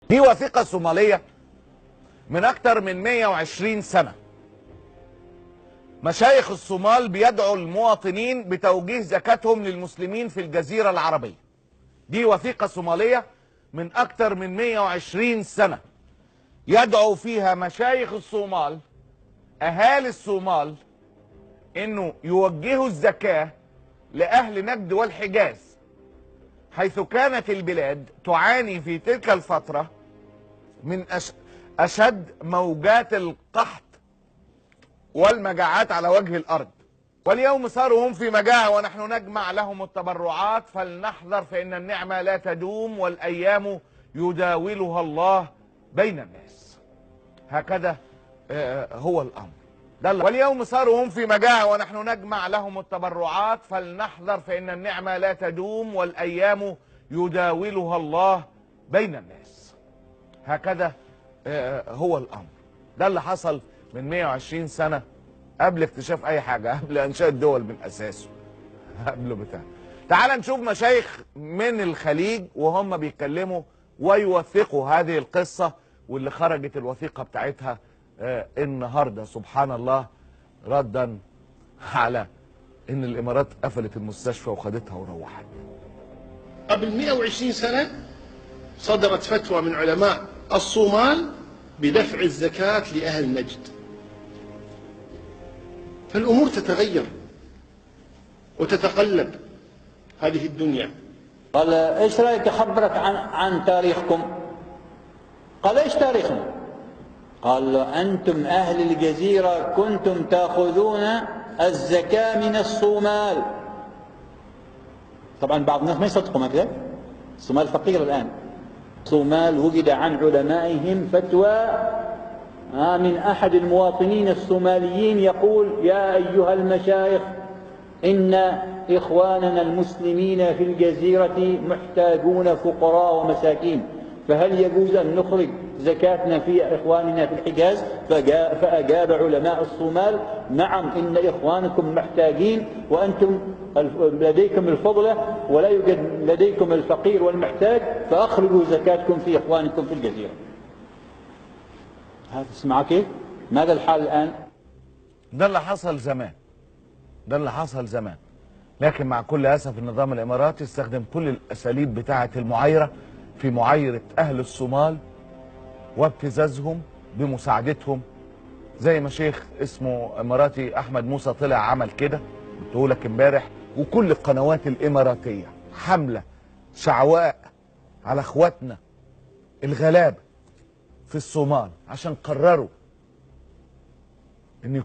دي وثيقة صومالية من أكتر من 120 سنة. مشايخ الصومال بيدعوا المواطنين بتوجيه زكاتهم للمسلمين في الجزيرة العربية. دي وثيقة صومالية من أكتر من 120 سنة يدعو فيها مشايخ الصومال أهالي الصومال إنه يوجهوا الزكاة لأهل نجد والحجاز، حيث كانت البلاد تعاني في تلك الفترة من أشد موجات القحط والمجاعات على وجه الأرض. واليوم صاروا هم في مجاعة ونحن نجمع لهم التبرعات، فلنحذر فإن النعمة لا تدوم والأيام يداولها الله بين الناس. هكذا هو الأمر. واليوم صاروا هم في مجاعة ونحن نجمع لهم التبرعات، فلنحذر فإن النعمة لا تدوم والأيام يداولها الله بين الناس. هكذا هو الأمر. ده اللي حصل من 120 سنة قبل اكتشاف أي حاجة، قبل إنشاء الدول من أساسه، قبل بتاع. تعال نشوف مشايخ من الخليج وهم بيتكلموا ويوثقوا هذه القصة، واللي خرجت الوثيقة بتاعتها النهاردة سبحان الله، ردا على ان الامارات قفلت المستشفى وخدتها وروحت. قبل 120 سنة صدرت فتوى من علماء الصومال بدفع الزكاة لأهل نجد. فالأمور تتغير وتتقلب هذه الدنيا. قال ايش رايك اخبرك عن تاريخكم؟ قال ايش تاريخنا؟ قال أنتم أهل الجزيرة كنتم تأخذون الزكاة من الصومال. طبعا بعض الناس ما يصدقوا هكذا، الصومال فقير الآن. الصومال وجد عن علمائهم فتوى من أحد المواطنين الصوماليين يقول: يا أيها المشايخ، إن إخواننا المسلمين في الجزيرة محتاجون فقراء ومساكين، فهل يجوز أن نخرج زكاتنا في إخواننا في الحجاز؟ فأجاب علماء الصومال: نعم، إن إخوانكم محتاجين وأنتم لديكم الفضلة ولا يوجد لديكم الفقير والمحتاج، فأخرجوا زكاتكم في إخوانكم في الجزيرة. هذا تسمع كيف؟ ماذا الحال الآن؟ ده اللي حصل زمان، ده اللي حصل زمان. لكن مع كل أسف النظام الإماراتي استخدم كل الأساليب بتاعة المعايرة في معايرة أهل الصومال وابتزازهم بمساعدتهم، زي ما شيخ اسمه إماراتي أحمد موسى طلع عمل كده قلت لك امبارح، وكل القنوات الإماراتية حملة شعواء على اخواتنا الغلابة في الصومال عشان قرروا ان